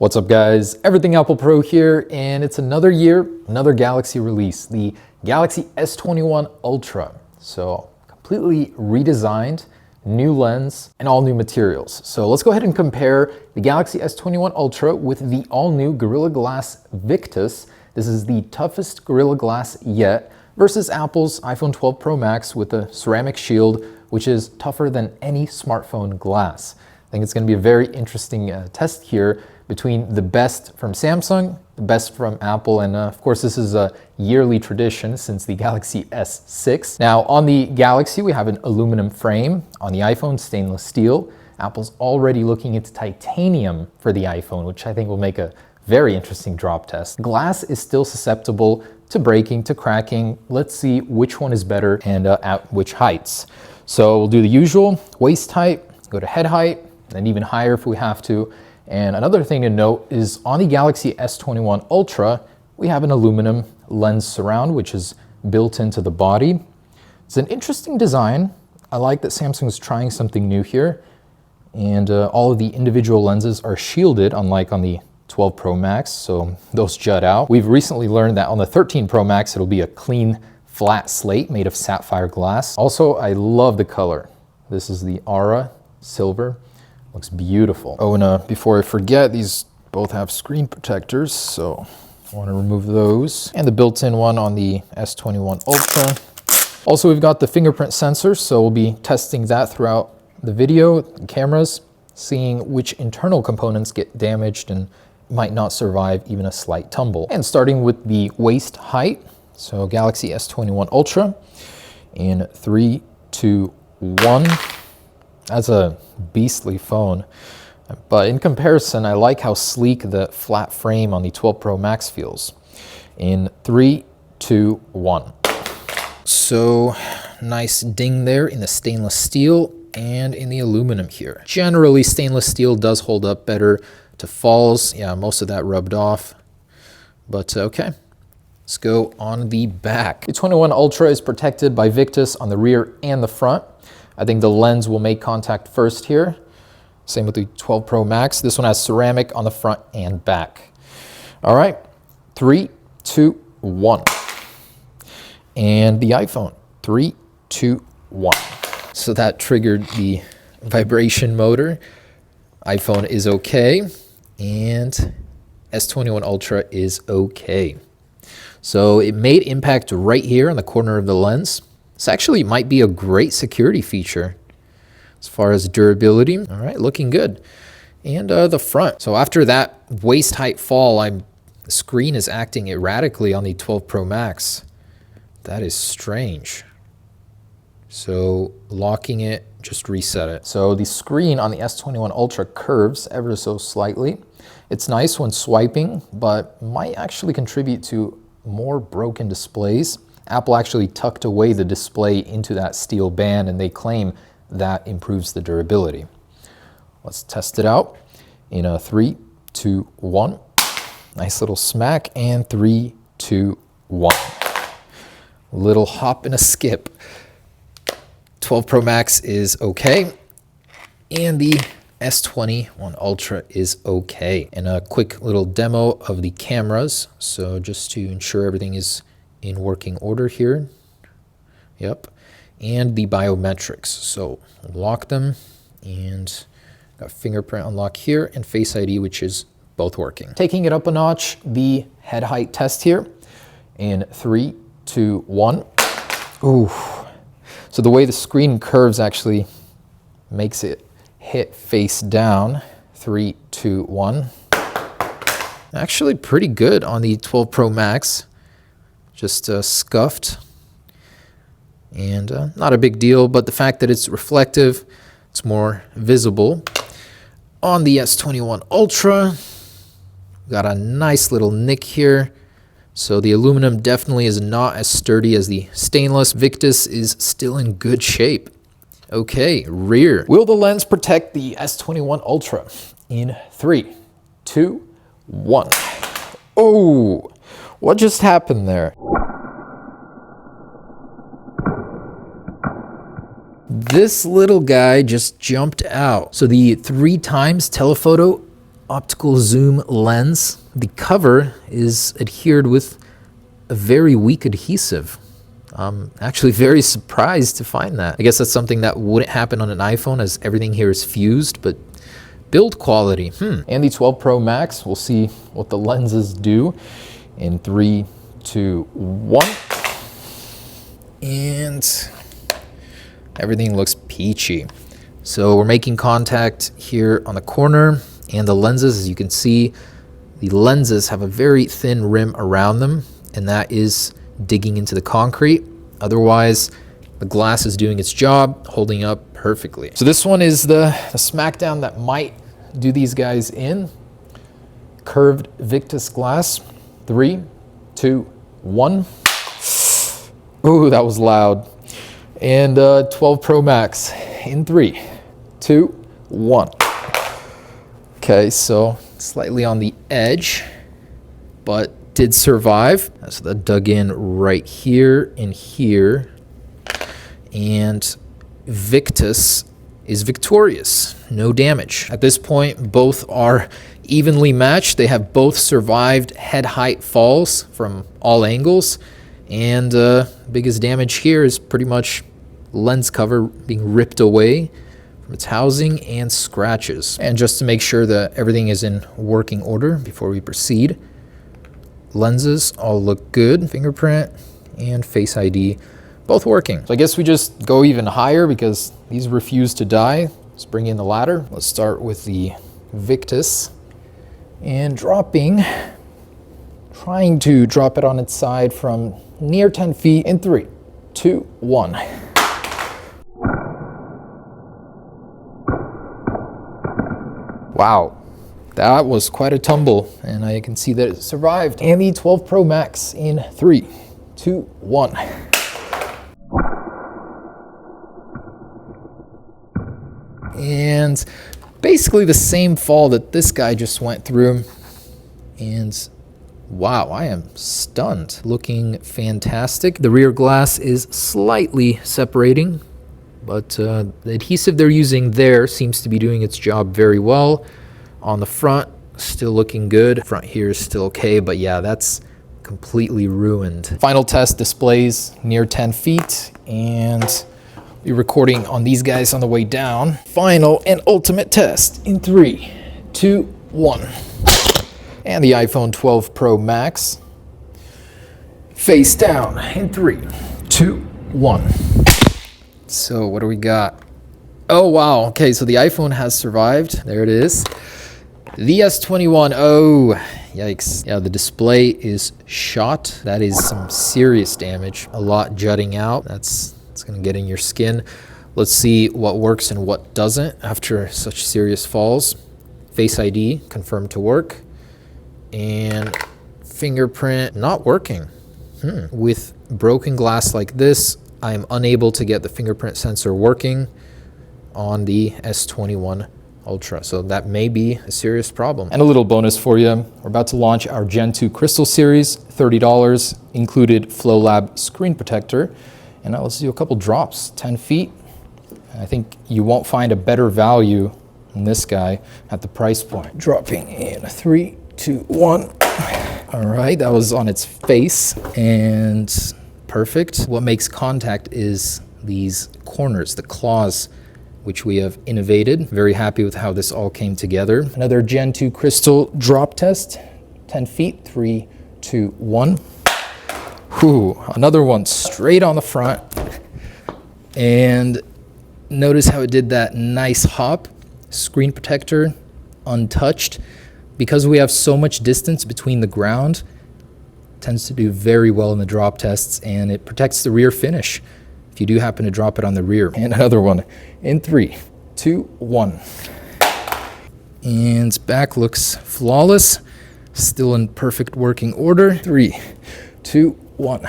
What's up guys, Everything Apple Pro here, and it's another year, another Galaxy release, the Galaxy S21 Ultra. So completely redesigned, new lens, and all new materials. So let's go ahead and compare the Galaxy S21 Ultra with the all-new Gorilla Glass Victus. This is the toughest Gorilla Glass yet, versus Apple's iPhone 12 Pro Max with a ceramic shield, which is tougher than any smartphone glass. I think it's going to be a very interesting test here between the best from Samsung, the best from Apple, and of course this is a yearly tradition since the Galaxy S6. Now on the Galaxy we have an aluminum frame, on the iPhone stainless steel. Apple's already looking into titanium for the iPhone, which I think will make a very interesting drop test. Glass is still susceptible to breaking, to cracking. Let's see which one is better and at which heights. So we'll do the usual, waist height, go to head height, and even higher if we have to. And another thing to note is on the Galaxy S21 Ultra, we have an aluminum lens surround, which is built into the body. It's an interesting design. I like that Samsung's trying something new here. And all of the individual lenses are shielded, unlike on the 12 Pro Max, so those jut out. We've recently learned that on the 13 Pro Max, it'll be a clean, flat slate made of sapphire glass. Also, I love the color. This is the Aura Silver. Looks beautiful. Oh, and before I forget, these both have screen protectors, so I want to remove those. And the built-in one on the S21 Ultra. Also, we've got the fingerprint sensor, so we'll be testing that throughout the video, the cameras, seeing which internal components get damaged and might not survive even a slight tumble. And starting with the waist height, so Galaxy S21 Ultra, in 3, 2, 1. That's a beastly phone, but in comparison, I like how sleek the flat frame on the 12 Pro Max feels. In 3, 2, 1. So nice ding there in the stainless steel and in the aluminum here. Generally, stainless steel does hold up better to falls. Yeah, most of that rubbed off, but okay. Let's go on the back. The 21 Ultra is protected by Victus on the rear and the front. I think the lens will make contact first here. Same with the 12 Pro Max. This one has ceramic on the front and back. All right, 3, 2, 1. And the iPhone, 3, 2, 1. So that triggered the vibration motor. iPhone is okay, and S21 Ultra is okay. So it made impact right here on the corner of the lens. This actually might be a great security feature as far as durability. All right, looking good. And the front. So after that waist height fall, the screen is acting erratically on the 12 Pro Max. That is strange. So locking it, just reset it. So the screen on the S21 Ultra curves ever so slightly. It's nice when swiping, but might actually contribute to more broken displays. Apple actually tucked away the display into that steel band, and they claim that improves the durability. Let's test it out in a 3, 2, 1. Nice little smack, and 3, 2, 1. Little hop and a skip. 12 Pro Max is okay, and the S21 Ultra is okay. And a quick little demo of the cameras. So just to ensure everything is in working order here. Yep. And the biometrics. So lock them, and got fingerprint unlock here and Face ID, which is both working. Taking it up a notch, the head height test here in 3, 2, 1. Ooh. So the way the screen curves actually makes it hit face down. 3, 2, 1. Actually pretty good on the 12 Pro Max. Just scuffed, and not a big deal, but the fact that it's reflective, it's more visible. On the S21 Ultra, got a nice little nick here. So the aluminum definitely is not as sturdy as the stainless. Victus is still in good shape. Okay, rear. Will the lens protect the S21 Ultra? In 3, 2, 1. Oh, what just happened there? This little guy just jumped out. So the 3 times telephoto optical zoom lens. The cover is adhered with a very weak adhesive. I'm actually very surprised to find that. I guess that's something that wouldn't happen on an iPhone, as everything here is fused, but build quality. And the 12 Pro Max, we'll see what the lenses do in 3, 2, 1. And everything looks peachy. So we're making contact here on the corner, and the lenses, as you can see, the lenses have a very thin rim around them, and that is digging into the concrete. Otherwise, the glass is doing its job, holding up perfectly. So this one is the smackdown that might do these guys in. Curved Victus glass. 3, 2, 1. Ooh, that was loud. And 12 Pro Max in 3, 2, 1. Okay, so slightly on the edge, but did survive. So that dug in right here and here. And Victus is victorious. No damage. At this point, both are evenly matched. They have both survived head height falls from all angles. And biggest damage here is pretty much lens cover being ripped away from its housing and scratches. And just to make sure that everything is in working order before we proceed, lenses all look good. Fingerprint and Face ID both working. So I guess we just go even higher because these refuse to die. Let's bring in the ladder. Let's start with the Victus and trying to drop it on its side from near 10 feet in 3, 2, 1. Wow. That was quite a tumble, and I can see that it survived. And the 12 Pro Max in 3, 2, 1. And basically the same fall that this guy just went through. And wow, I am stunned. Looking fantastic. The rear glass is slightly separating, but the adhesive they're using there seems to be doing its job very well. On the front, still looking good. Front here is still okay, but yeah, that's completely ruined. Final test displays near 10 feet, and we'll be recording on these guys on the way down. Final and ultimate test in 3, 2, 1. And the iPhone 12 Pro Max. Face down in 3, 2, 1. So what do we got? Oh, wow. Okay, so the iPhone has survived. There it is. The S21, oh, yikes. Yeah, the display is shot. That is some serious damage. A lot jutting out. It's gonna get in your skin. Let's see what works and what doesn't after such serious falls. Face ID confirmed to work. And fingerprint not working. With broken glass like this, I am unable to get the fingerprint sensor working on the S21 Ultra. So that may be a serious problem. And a little bonus for you. We're about to launch our Gen 2 Crystal Series, $30, included Flow Lab screen protector. And now let's do a couple drops, 10 feet. I think you won't find a better value than this guy at the price point. Dropping in 3, 2, 1. All right, that was on its face and perfect. What makes contact is these corners, the claws, which we have innovated. Very happy with how this all came together. Another Gen 2 Crystal drop test, 10 feet, 3, 2, 1. Whew, another one straight on the front. And notice how it did that nice hop. Screen protector, untouched. Because we have so much distance between the ground, it tends to do very well in the drop tests, and it protects the rear finish if you do happen to drop it on the rear. And another one in 3, 2, 1. And back looks flawless, still in perfect working order. 3, 2, 1.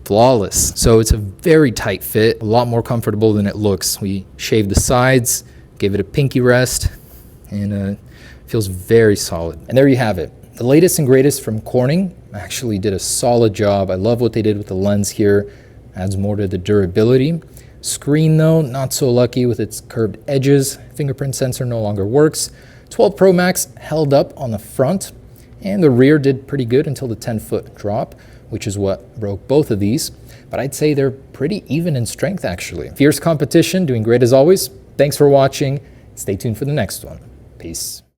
Flawless. So it's a very tight fit, a lot more comfortable than it looks. We shaved the sides, gave it a pinky rest, and feels very solid. And there you have it. The latest and greatest from Corning. Actually did a solid job. I love what they did with the lens here. Adds more to the durability. Screen though, not so lucky with its curved edges. Fingerprint sensor no longer works. 12 Pro Max held up on the front, and the rear did pretty good until the 10-foot drop, which is what broke both of these. But I'd say they're pretty even in strength actually. Fierce competition, doing great as always. Thanks for watching. Stay tuned for the next one. Peace.